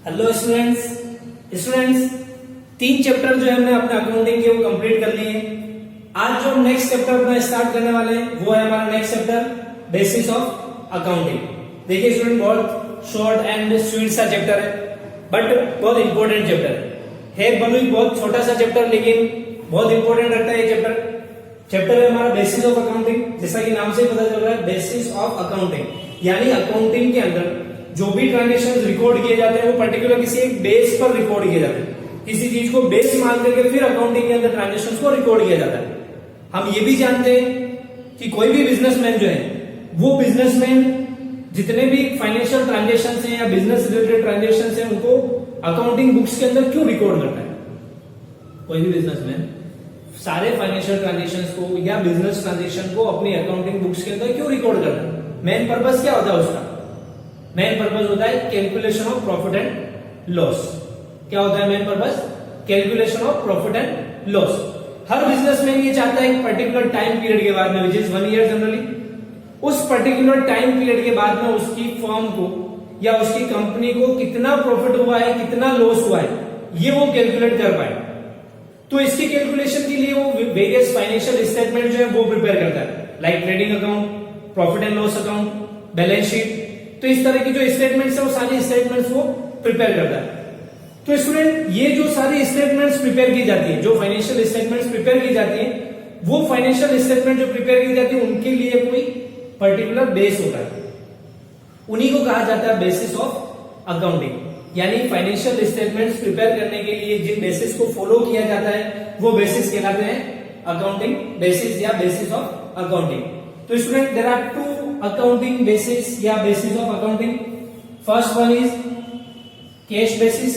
Hello students 3 chapter जो है हमने अपने अकाउंटिंग के वो कंप्लीट कर लिए हैं। आज जो नेक्स्ट चैप्टर अपना स्टार्ट करने वाले हैं वो है हमारा next chapter basis of accounting. देखिए स्टूडेंट, बहुत शॉर्ट एंड स्वीट सा चैप्टर है बट बहुत इंपॉर्टेंट चैप्टर है। भले ही बहुत छोटा सा चैप्टर लेकिन बहुत इंपॉर्टेंट रखता है ये चैप्टर है हमारा बेसिस ऑफ अकाउंटिंग। जैसा कि नाम से पता चल रहा है, बेसिस ऑफ अकाउंटिंग, यानी अकाउंटिंग के अंदर जो भी ट्रांजेक्शन रिकॉर्ड किए जाते हैं वो पर्टिकुलर किसी एक बेस पर रिकॉर्ड किए जाते हैं। किसी चीज को बेस मान करके फिर अकाउंटिंग के अंदर ट्रांजेक्शन को रिकॉर्ड किया जाता है। हम ये भी जानते हैं कि कोई भी बिजनेसमैन जो है वो बिजनेसमैन जितने भी फाइनेंशियल ट्रांजेक्शन है या बिजनेस रिलेटेड ट्रांजेक्शन है उनको अकाउंटिंग बुक्स के अंदर क्यों रिकॉर्ड करता है। कोई भी बिजनेसमैन सारे फाइनेंशियल ट्रांजेक्शन को या बिजनेस ट्रांजेक्शन को अपनी अकाउंटिंग बुक्स के अंदर क्यों रिकॉर्ड करता है। मेन पर्पस क्या होता है उसका? मेन पर्पस होता है calculation of profit and loss. क्या होता है main purpose? Calculation of profit and loss. Her businessman ये चाहता है एक पर्टिकुलर टाइम पीरियड के बाद में, विच इज 1 ईयर जनरली, उस पर्टिकुलर टाइम पीरियड के बाद में उसकी फर्म को या उसकी कंपनी को कितना प्रॉफिट हुआ है, कितना लॉस हुआ है, ये वो कैलकुलेट कर पाए। तो इसकी कैलकुलेशन के लिए वो वेरियस फाइनेंशियल स्टेटमेंट जो है वो प्रिपेयर करता है, like trading account, profit and loss account, balance sheet. तो इस तरह की जो स्टेटमेंट्स है वो सारी स्टेटमेंट्स वो प्रिपेयर करता है। तो स्टूडेंट, ये जो सारी स्टेटमेंट्स प्रिपेयर की जाती है, जो फाइनेंशियल स्टेटमेंट्स प्रिपेयर की जाती है, वो फाइनेंशियल स्टेटमेंट जो प्रिपेयर की जाती है उनके लिए कोई पर्टिकुलर बेस होता है। उन्हीं को कहा जाता है बेसिस ऑफ अकाउंटिंग। यानी फाइनेंशियल स्टेटमेंट्स प्रिपेयर करने के लिए जिन बेसिस को फॉलो किया जाता है वो बेसिस कहलाते हैं अकाउंटिंग बेसिस या बेसिस ऑफ अकाउंटिंग। तो student, there are 2 accounting basis या basis of accounting. First one is cash basis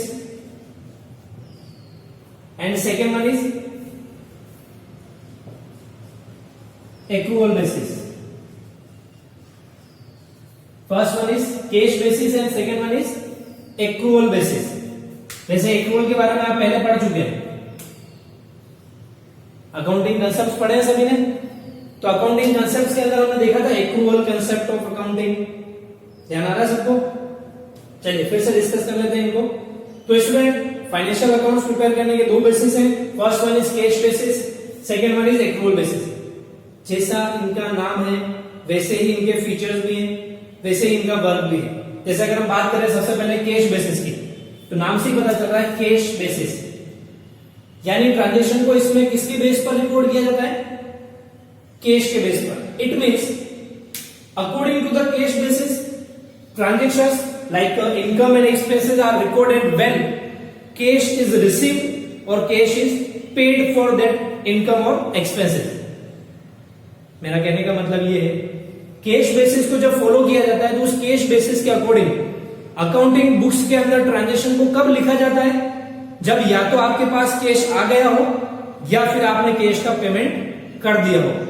and second one is accrual basis. First one is cash basis and second one is accrual basis. वैसे accrual के बारे में आप पहले पढ़ चुके हैं, अकाउंटिंग कंसेप्ट पढ़े हैं सभी ने। तो अकाउंटिंग कंसेप्ट के अंदर हमने देखा था एक्रूअल कंसेप्ट ऑफ अकाउंटिंग, ध्यान आ रहा है सबको? चलिए फिर से डिस्कस कर लेते हैं इनको। तो स्टूडेंट, फाइनेंशियल अकाउंट्स प्रिपेयर करने के 2 बेसिस हैं। First one is cash basis, second one is accrual basis. जैसा इनका नाम है वैसे ही इनके फीचर्स भी हैं, वैसे ही इनका वर्क भी है। जैसे अगर हम बात करें सबसे पहले कैश बेसिस की, तो नाम से ही पता चल रहा है कैश बेसिस, यानी ट्रांजेक्शन को इसमें किसके बेस पर रिकॉर्ड किया जाता है? कैश के बेस पर। It means according to the cash basis transactions like income and expenses are recorded when cash is received और cash is paid for that income और एक्सपेंसेस। मेरा कहने का मतलब ये है, कैश बेसिस को जब फॉलो किया जाता है तो उस कैश बेसिस के अकॉर्डिंग अकाउंटिंग बुक्स के अंदर ट्रांजेक्शन को कब लिखा जाता है? जब या तो आपके पास कैश आ गया हो या फिर आपने कैश का पेमेंट कर दिया हो।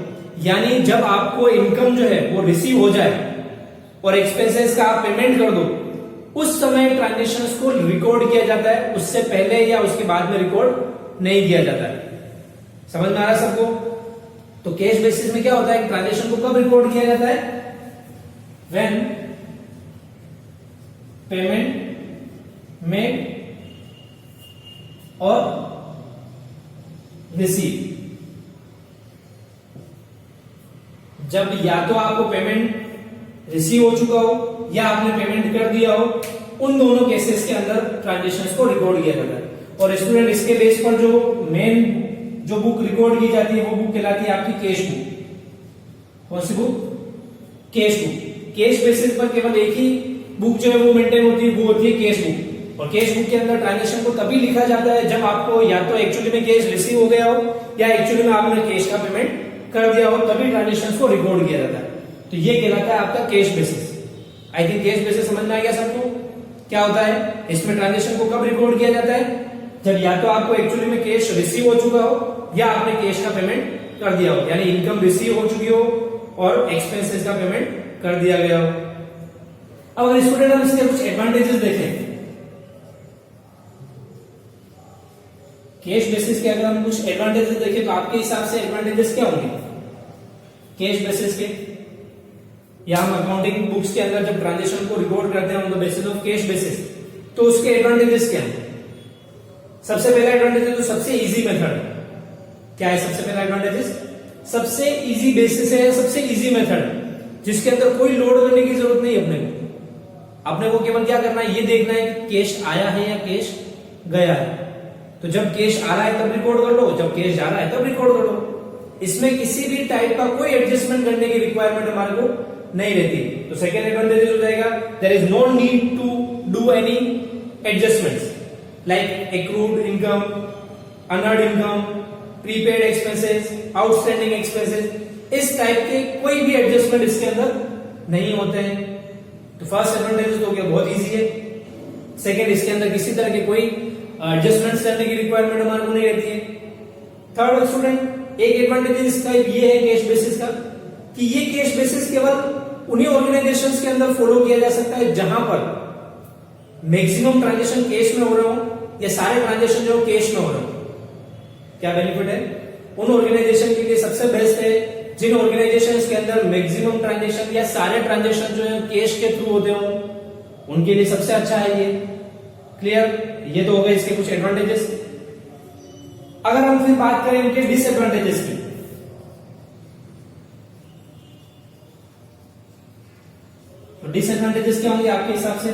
यानी जब आपको इनकम जो है वो रिसीव हो जाए और एक्सपेंसेस का आप पेमेंट कर दो, उस समय ट्रांजेक्शंस को रिकॉर्ड किया जाता है, उससे पहले या उसके बाद में रिकॉर्ड नहीं किया जाता है। समझ में आ रहा है सबको? तो कैश बेसिस में क्या होता है, ट्रांजेक्शन को कब रिकॉर्ड किया जाता है? व्हेन पेमेंट मेड और रिसीव। जब या तो आपको पेमेंट रिसीव हो चुका हो या आपने पेमेंट कर दिया हो, उन दोनों केसेस के अंदर ट्रांजेक्शंस को रिकॉर्ड किया जाता है। और स्टूडेंट, इसके बेस पर जो मेन जो बुक रिकॉर्ड की जाती है वो बुक कहलाती है आपकी कैश बुक। कौन सी book? Cash book. Cash basis पर केवल एक ही बुक जो है वो मेंटेन होती है, वो होती है कैश बुक। और कैश बुक के अंदर ट्रांजेक्शन को तभी लिखा जाता है जब आपको या तो एक्चुअली में कैश रिसीव हो गया हो या एक्चुअली में आपने कैश का पेमेंट कर दिया हो, तभी ट्रांजेक्शंस को रिकॉर्ड किया जाता है। तो ये कहलाता है आपका cash basis. I think cash basis समझ में आ गया सबको? क्या होता है इसमें? ट्रांजेक्शन को कब रिकॉर्ड किया जाता है? जब या तो आपको एक्चुअली में कैश रिसीव हो चुका हो या आपने कैश का पेमेंट कर दिया हो, यानी इनकम रिसीव हो चुकी हो और एक्सपेंसेस का पेमेंट कर दिया गया हो। अब अगर स्टूडेंट हम इसके कुछ एडवांटेजेस देखें, कैश बेसिस के अगर हम कुछ एडवांटेजेस देखें तो आपके हिसाब से एडवांटेजेस क्या होंगे कैश बेसिस के? या हम अकाउंटिंग बुक्स के अंदर जब ट्रांजेक्शन को रिकॉर्ड करते हैं on the basis of cash basis, तो उसके एडवांटेजेस क्या है? सबसे पहला एडवांटेज है तो सबसे इजी मेथड। क्या है सबसे पहला एडवांटेजेस? सबसे इजी बेसिस है, सबसे इजी मेथड जिसके अंदर कोई लोड करने की जरूरत नहीं अपने को केवल क्या करना है, ये देखना है कि कैश आया है या कैश गया है। तो जब कैश आ रहा है तब रिकॉर्ड कर लो, जब कैश जा रहा है तब रिकॉर्ड कर लो। इसमें किसी भी टाइप का कोई एडजस्टमेंट करने की रिक्वायरमेंट हमारे को नहीं रहती। तो सेकेंड एडवांटेज हो जाएगा, there is no need to do any adjustments like accrued income, unearned income, prepaid expenses, outstanding expenses, इस टाइप के कोई भी एडजस्टमेंट इसके अंदर नहीं होते हैं। तो फर्स्ट एडवांटेज तो क्या बहुत इजी है। सेकेंड, इसके अंदर किसी तरह के कोई एडजस्टमेंट्स करने की रिक्वायरमेंट हमारे को नहीं रहती है। थर्ड स्टूडेंट, एक एडवांटेज इसका ये है कैश बेसिस का कि ये कैश बेसिस केवल उन्हीं ऑर्गेनाइजेशंस के अंदर फॉलो किया जा सकता है जहां पर मैक्सिमम ट्रांजैक्शन कैश में हो रहा हो या सारे ट्रांजैक्शन जो कैश में हो रहा हो। क्या बेनिफिट है? उन ऑर्गेनाइजेशन के लिए सबसे बेस्ट है जिन ऑर्गेनाइजेशन के अंदर मैक्सिमम ट्रांजैक्शन या सारे ट्रांजैक्शन जो है कैश के थ्रू होते हो, उनके लिए सबसे अच्छा है ये। क्लियर? ये तो हो गए इसके कुछ एडवांटेजेस। अगर हम फिर बात करें इनके डिसएडवांटेजेस की, तो डिसएडवांटेजेस क्या होंगे आपके हिसाब से?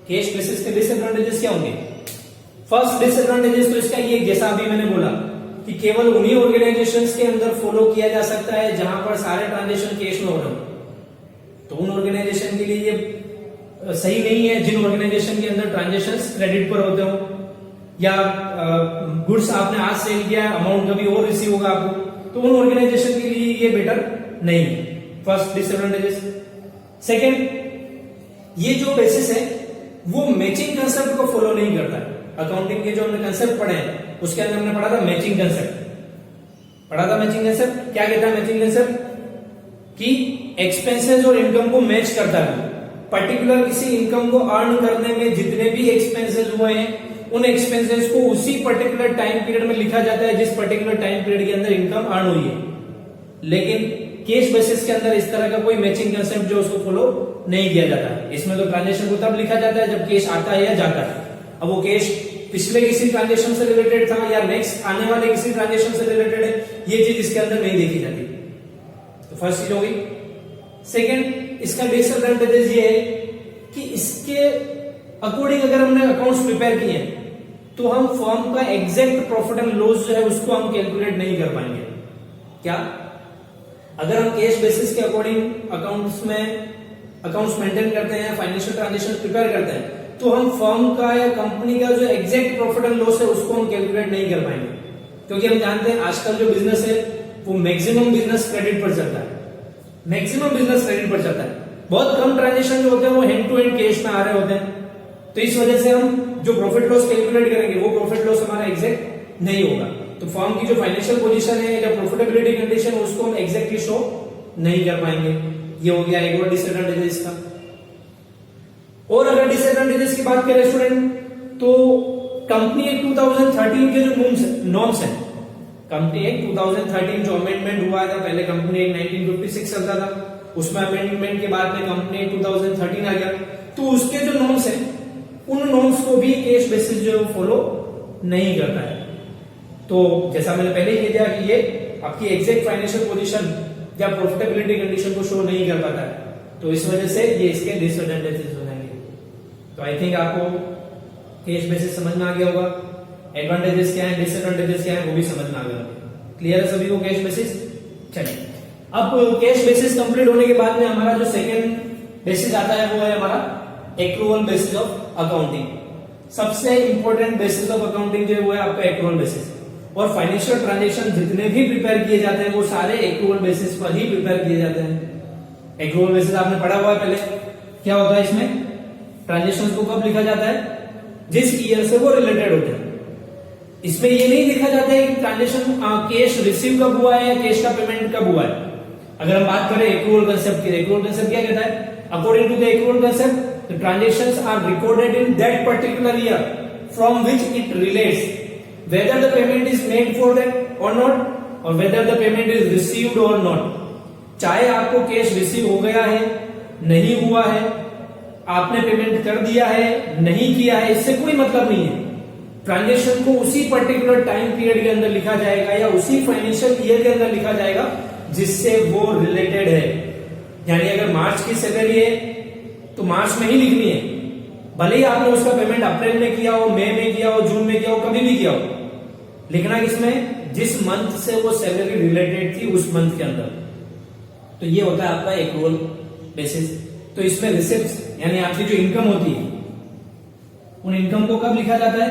कैश बेसिस के डिसएडवांटेजेस क्या होंगे? फर्स्ट डिसएडवांटेजेस तो इसका ये, जैसा अभी मैंने बोला कि केवल उन्हीं ऑर्गेनाइजेशंस के अंदर फॉलो किया जा सकता है जहां पर सारे ट्रांजैक्शन कैश में हो रहे हो। तो उन ऑर्गेनाइजेशन के लिए ये सही नहीं है जिन ऑर्गेनाइजेशन के अंदर ट्रांजैक्शंस क्रेडिट पर होते हो या गुड्स आपने आज सेल किया, अमाउंट कभी और रिसीव होगा आपको, तो उन ऑर्गेनाइजेशन के लिए ये बेटर नहीं है। First disadvantages. सेकेंड, ये जो बेसिस है वो मैचिंग कंसेप्ट को फॉलो नहीं करता है। अकाउंटिंग के जो हमने कंसेप्ट पढ़े हैं उसके अंदर हमने पढ़ा था मैचिंग कंसेप्ट। पढ़ा था मैचिंग कंसेप्ट। क्या कहता है मैचिंग कंसेप्ट? कि एक्सपेंसेस और इनकम को मैच करता है। पर्टिकुलर किसी इनकम को अर्न करने में जितने भी एक्सपेंसेस हुए हैं उन एक्सपेंसेस को उसी पर्टिकुलर टाइम पीरियड में लिखा जाता है जिस पर्टिकुलर टाइम पीरियड के अंदर इनकम अर्न हुई है। लेकिन कैश बेसिस के अंदर इस तरह का कोई मैचिंग कंसेप्ट जो उसको फॉलो नहीं किया जाता है। इसमें तो ट्रांजैक्शन को तब लिखा जाता है जब कैश आता है या जाता है। अब वो कैश पिछले किसी ट्रांजैक्शन से रिलेटेड था या नेक्स्ट आने वाले किसी ट्रांजैक्शन से रिलेटेड है, ये चीज इसके अंदर नहीं देखी जाती। तो फर्स्ट चीज हो गई। सेकेंड, इसका डिसएडवांटेज ये है कि इसके अकॉर्डिंग अगर हमने अकाउंट्स प्रिपेयर किए हैं तो हम फर्म का एग्जैक्ट प्रॉफिट एंड लॉस जो है उसको हम कैलकुलेट नहीं कर पाएंगे। क्या? अगर हम कैश बेसिस के अकॉर्डिंग अकाउंट्स मेंटेन करते हैं, फाइनेंशियल ट्रांजैक्शन प्रिपेयर करते हैं, तो हम फर्म का या कंपनी का जो एग्जैक्ट प्रॉफिट एंड लॉस है उसको हम कैलकुलेट नहीं कर पाएंगे। क्योंकि हम जानते हैं आजकल जो बिजनेस है वो मैक्सिमम बिजनेस क्रेडिट पर चलता है। मैक्सिमम बिजनेस क्रेडिट पर चलता है। बहुत कम ट्रांजैक्शन जो होते हैं वो हैंड टू हैंड कैश में आ रहे होते हैं। तो इस वजह से हम जो प्रॉफिट लॉस कैलकुलेट करेंगे वो प्रॉफिट लॉस हमारा एग्जैक्ट नहीं होगा। तो फर्म की जो फाइनेंशियल पोजीशन है या प्रॉफिटेबिलिटी कंडीशन है उसको हम एग्जैक्टली शो नहीं कर पाएंगे। ये हो गया एक और डिसएडवांटेज इसका। और अगर डिसएडवांटेजेस की बात करें स्टूडेंट, तो कंपनी एक्ट 2013 के जो नॉर्म्स हैं, कंपनी एक्ट 2013 जो अमेंडमेंट हुआ था, पहले कंपनी एक्ट 1956 चलता था, उसमें अमेंडमेंट के बाद में कंपनी एक्ट 2013 आ गया। तो उसके जो नॉर्म्स हैं उन नॉर्म्स को भी कैश बेसिस जो फॉलो नहीं करता है। तो जैसा मैंने पहले ही कह दिया कि ये आपकी एग्जैक्ट फाइनेंशियल पोजीशन या प्रॉफिटेबिलिटी कंडीशन को शो नहीं कर पाता है। तो इस वजह से ये इसके डिसएडवांटेजेस हो जाएंगे। तो आई थिंक आपको कैश बेसिस समझ में आ गया होगा। एडवांटेजेस क्या है, डिसएडवांटेजेस क्या है वो भी समझ में आ गया। क्लियर है सभी को कैश बेसिस? चलिए, अब कैश बेसिस कंप्लीट होने के बाद में हमारा जो सेकेंड बेसिस आता है वो है हमारा एक्रूअल बेसिस ऑफ अकाउंटिंग। सबसे इंपॉर्टेंट बेसिस ऑफ अकाउंटिंग जो है वो है आपका एक्रूअल बेसिस। और फाइनेंशियल ट्रांजैक्शन जितने भी प्रिपेयर किए जाते हैं वो सारे एक्रूअल बेसिस पर ही प्रिपेयर किए जाते हैं। एक्रूअल बेसिस आपने पढ़ा हुआ है पहले। क्या होता है इसमें? ट्रांजैक्शंस को कब लिखा जाता है? जिस ईयर से वो रिलेटेड होते हैं। इसमें ये नहीं लिखा जाता है कि ट्रांजैक्शन कैश रिसीव कब हुआ है या कैश का पेमेंट कब हुआ है। अगर हम बात करें एक्रूअल कंसेप्ट की, एक्रूअल कंसेप्ट क्या कहता है? According to the accrual concept, the transactions are recorded in that particular year from which it relates, whether the payment is made for that or not or whether the payment is received or not। चाहे आपको cash receive हो गया है, नहीं हुआ है, आपने payment कर दिया है नहीं किया है इससे कोई मतलब नहीं है। ट्रांजेक्शन को उसी पर्टिकुलर टाइम पीरियड के अंदर लिखा जाएगा या उसी फाइनेंशियल ईयर के अंदर लिखा जाएगा जिससे वो रिलेटेड है। यानी अगर मार्च की सैलरी है तो मार्च में ही लिखनी है, भले ही आपने उसका पेमेंट अप्रैल में किया हो, मई में किया हो, जून में किया हो, कभी भी किया हो, लिखना किसमें, जिस मंथ से वो सैलरी रिलेटेड थी उस मंथ के अंदर। तो ये होता है आपका एक्रूअल बेसिस। तो इसमें रिसिप्ट यानी आपकी जो इनकम होती है उन इनकम को कब लिखा जाता है,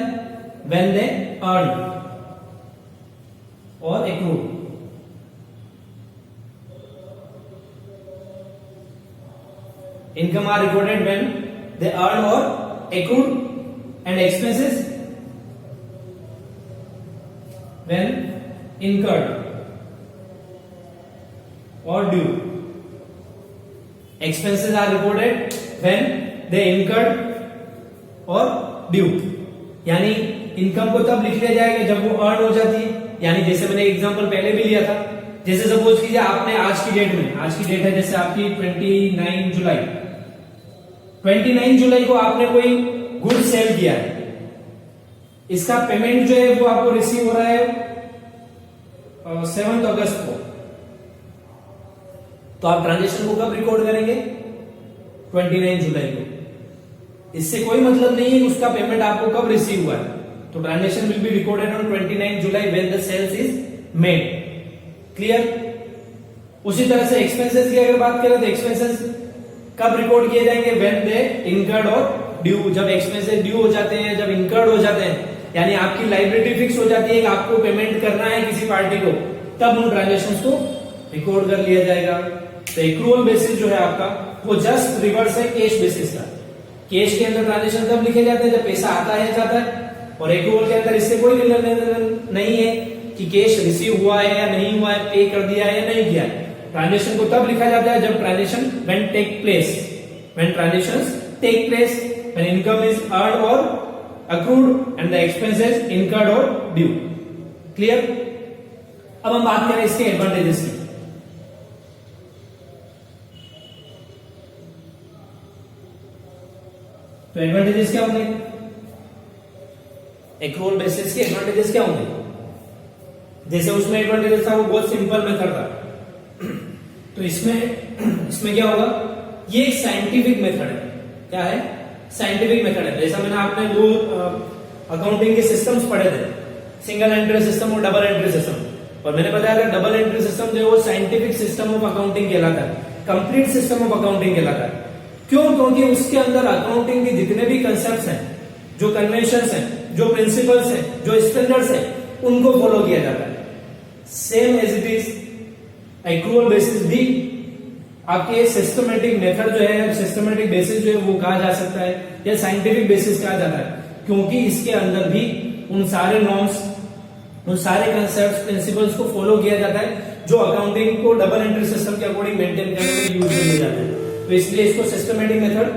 when they earn or accrued. Income are recorded when they earn or accrued and expenses when incurred or due. Expenses are reported when they incurred or due. यानी इनकम को तब लिख लिया जाएगा जब वो अर्न हो जाती है। यानी जैसे मैंने एग्जांपल पहले भी लिया था, जैसे सपोज कीजिए आपने आज की डेट में, आज की डेट है जैसे आपकी 29 जुलाई, 29 जुलाई को आपने कोई गुड सेल किया है, इसका पेमेंट जो है वो आपको रिसीव हो रहा है 7 अगस्त को। तो आप ट्रांजेक्शन को कब रिकॉर्ड करेंगे, 29 जुलाई को। इससे कोई मतलब नहीं है उसका पेमेंट आपको कब रिसीव हुआ है। तो transaction will be recorded on 29 July when the sales is made. Clear. उसी तरह से एक्सपेंसेस की अगर बात करें तो एक्सपेंसेस कब रिकॉर्ड किए जाएंगे, व्हेन दे इनकर्ड और ड्यू। जब एक्सपेंसेस ड्यू हो जाते हैं, जब इनकर्ड हो जाते हैं, यानी आपकी लाइबिलिटी फिक्स हो जाती है कि आपको पेमेंट करना है किसी पार्टी को, तब उन ट्रांजेक्शंस को रिकॉर्ड कर लिया जाएगा। तो एक्रूअल बेसिस जो है आपका वो जस्ट रिवर्स है कैश बेसिस का। कैश के अंदर ट्रांजेक्शन तब लिखे जाते हैं जब पैसा आता है जाता है, और एक्रूअल के अंदर इससे कोई लेना नहीं है कि कैश रिसीव हुआ है या नहीं हुआ है, पे कर दिया है या नहीं किया है। ट्रांजेक्शन को तब लिखा जाता है जब transaction when take place, when transactions take place, when income is earned और accrued and the expenses incurred or due. Clear? अब हम बात करें इसके एडवांटेजेस की। तो एडवांटेजेस क्या होंगे, एक्रूअल बेसिस के एडवांटेजेस क्या होंगे। जैसे उसमें एडवांटेजेस था वो बहुत सिंपल मेथड था, तो इसमें क्या होगा, ये एक साइंटिफिक मेथड है। क्या है, साइंटिफिक मेथड है। जैसा मैंने आपने दो अकाउंटिंग के सिस्टम्स पढ़े थे, सिंगल एंट्री सिस्टम और डबल एंट्री सिस्टम, और मैंने बताया था डबल एंट्री सिस्टम जो है वो साइंटिफिक सिस्टम ऑफ अकाउंटिंग कहलाता है, कंप्लीट सिस्टम ऑफ अकाउंटिंग कहलाता है। क्यों, क्योंकि उसके अंदर अकाउंटिंग के जितने भी कंसेप्ट्स हैं, जो कन्वेंशंस हैं, जो प्रिंसिपल्स हैं, जो स्टैंडर्ड्स हैं, उनको फॉलो किया जाता है। Same as it is accrual basis भी आपके सिस्टमेटिक मेथड जो है, सिस्टमेटिक बेसिस जो है वो कहा जा सकता है या साइंटिफिक बेसिस कहा जाता है, क्योंकि इसके अंदर भी उन सारे नॉर्म्स, उन सारे कंसेप्ट्स, प्रिंसिपल्स को फॉलो किया जाता है जो अकाउंटिंग को डबल एंट्री सिस्टम के अकॉर्डिंग मेंटेन करने में यूज किए जाते हैं। तो इसलिए इसको सिस्टमेटिक मेथड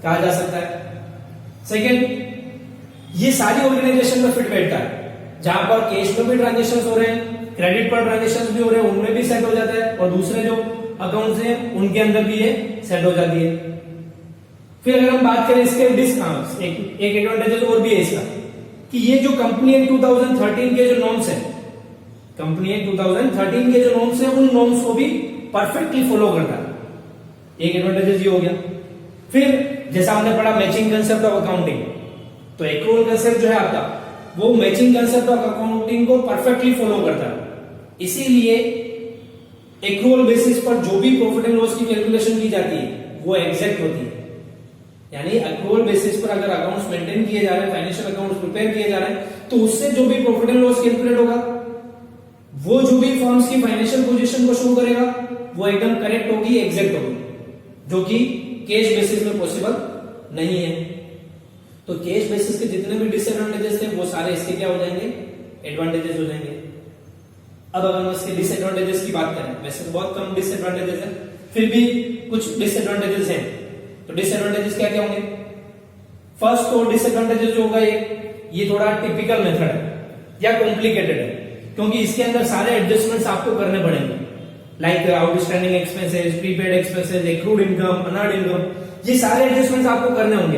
कहा जा सकता है। सेकेंड, ये सारी ऑर्गेनाइजेशन में फिट बैठता है, जहां पर कैश में भी ट्रांजेक्शन हो रहे हैं, क्रेडिट पर ट्रांजेक्शन भी हो रहे हैं, उनमें भी सेट हो जाता है, और दूसरे जो अकाउंट्स हैं उनके अंदर भी ये सेट हो जाती है। फिर अगर हम बात करें इसके डिस्काउंट्स, एक एडवांटेज और भी है इसका, कि ये जो कंपनी एक्ट 2013 के जो नॉर्म्स है, कंपनी एक्ट 2013 के जो नॉर्म्स है, उन नॉर्म्स को भी परफेक्टली फॉलो करता है। एक एडवांटेज ये हो गया। फिर जैसा हमने पढ़ा मैचिंग कंसेप्ट ऑफ अकाउंटिंग, तो एक्रूअल कंसेप्ट जो है आपका वो मैचिंग कंसेप्ट ऑफ अकाउंटिंग को परफेक्टली फॉलो करता है। इसीलिए एक्रूअल बेसिस पर जो भी प्रॉफिट एंड लॉस की कैलकुलेशन की जाती है वो एग्जैक्ट होती है। यानी एक्रूअल बेसिस पर अगर अकाउंट्स मेंटेन किए जा रहे हैं, फाइनेंशियल अकाउंट्स प्रिपेयर किए जा रहे हैं, तो उससे जो भी प्रॉफिट एंड लॉस कैलकुलेट होगा, वो जो भी फर्म्स की फाइनेंशियल पोजीशन को शो करेगा, वो एकदम करेक्ट होगी, एग्जैक्ट होगी, जो कि कैश बेसिस में पॉसिबल नहीं है। तो कैश बेसिस के जितने भी डिसएडवांटेजेस थे वो सारे इसके क्या हो जाएंगे, एडवांटेजेस हो जाएंगे। अब अगर हम इसके डिसएडवांटेजेस की बात करें, वैसे तो बहुत कम डिसएडवांटेजेस है, फिर भी कुछ डिसएडवांटेजेस हैं। तो डिसएडवांटेजेस क्या क्या होंगे। फर्स्ट तो डिसएडवांटेजेस जो होगा, ये थोड़ा टिपिकल मेथड है या कॉम्प्लिकेटेड है, क्योंकि इसके अंदर सारे एडजस्टमेंट्स आपको करने पड़ेंगे, like outstanding expenses, prepaid expenses, accrued income, unearned income, ये सारे एडजस्टमेंट्स आपको करने होंगे।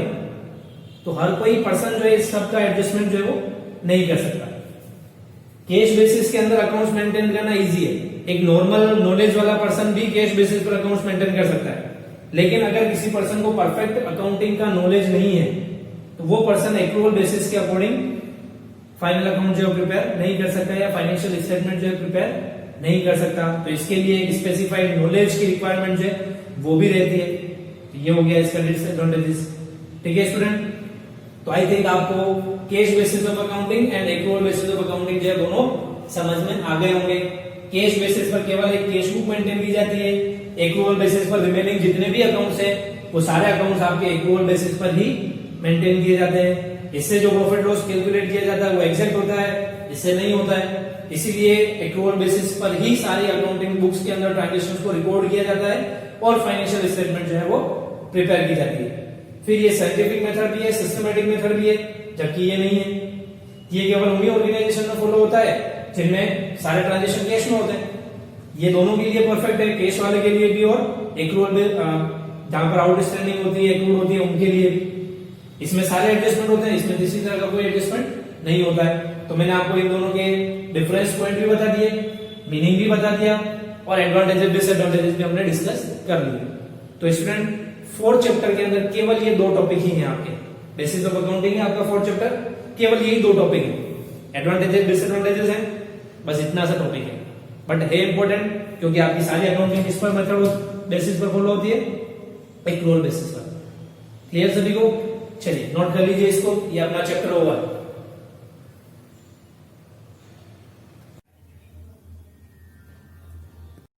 तो हर कोई पर्सन जो है इस सब का एडजस्टमेंट जो है वो नहीं कर सकता। कैश बेसिस के अंदर अकाउंट्स मेंटेन करना इजी है, एक नॉर्मल नॉलेज वाला पर्सन भी कैश बेसिस पर अकाउंट्स मेंटेन कर सकता है। लेकिन अगर किसी पर्सन को परफेक्ट अकाउंटिंग का नॉलेज नहीं है तो वो पर्सन एक्रूअल बेसिस के अकॉर्डिंग फाइनल अकाउंट जो है प्रिपेयर नहीं कर सकता या फाइनेंशियल स्टेटमेंट जो है प्रिपेयर नहीं कर सकता। तो इसके लिए एक स्पेसिफाइड नॉलेज की रिक्वायरमेंट जो है वो भी रहती है। तो ये हो गया इसका डिसएडवांटेजेस। ठीक है स्टूडेंट, तो आई थिंक आपको cash basis of accounting and accrual basis of accounting जो है दोनों समझ में आ गए होंगे। कैश बेसिस पर केवल एक कैश बुक मेंटेन की जाती है, एक्रूअल बेसिस पर रिमेनिंग जितने भी अकाउंट्स है वो सारे अकाउंट्स आपके एक्रूअल बेसिस पर ही मेंटेन किए जाते हैं। इससे जो प्रॉफिट लॉस कैलकुलेट किया जाता है वो एग्जैक्ट होता है, इससे नहीं होता है। इसीलिए एक्रूअल बेसिस पर ही सारी अकाउंटिंग बुक्स के अंदर ट्रांजेक्शंस को रिकॉर्ड किया जाता है और फाइनेंशियल स्टेटमेंट जो है वो प्रिपेयर की जाती है। फिर ये साइंटिफिक मेथड भी है, सिस्टमैटिक मेथड भी है, जबकि ये नहीं है। ये केवल उन्हीं ऑर्गेनाइजेशन में फॉलो होता है जिनमें सारे ट्रांजेक्शन कैश में होते हैं। ये दोनों के लिए परफेक्ट है, कैश वाले के लिए भी और एक्रूअल जहां पर आउटस्टैंडिंग होती है, एक्रूअल होती है, उनके लिए भी। इसमें सारे एडजस्टमेंट होते हैं, इसमें किसी तरह का कोई एडजस्टमेंट नहीं होता है। तो मैंने आपको इन दोनों के डिफरेंस पॉइंट भी बता दिए, मीनिंग भी बता दिया और एडवांटेजेस डिसएडवांटेजेस भी हमने डिस्कस कर लिए। तो स्टूडेंट 4th चैप्टर के अंदर केवल ये 2 टॉपिक ही हैं आपके। बेसिस ऑफ अकाउंटिंग है आपका 4th चैप्टर, केवल यही 2 टॉपिक है। एडवांटेजेस डिसएडवांटेजेस हैं, बस इतना सा टॉपिक है, बट है इंपॉर्टेंट क्योंकि आपकी सारी अकाउंटिंग किस पर मेथड बेसिस पर फॉलो होती है, एक्रूअल बेसिस पर। क्लियर सभी को? चलिए नोट कर लीजिए इसको, ये अपना चैप्टर ओवर।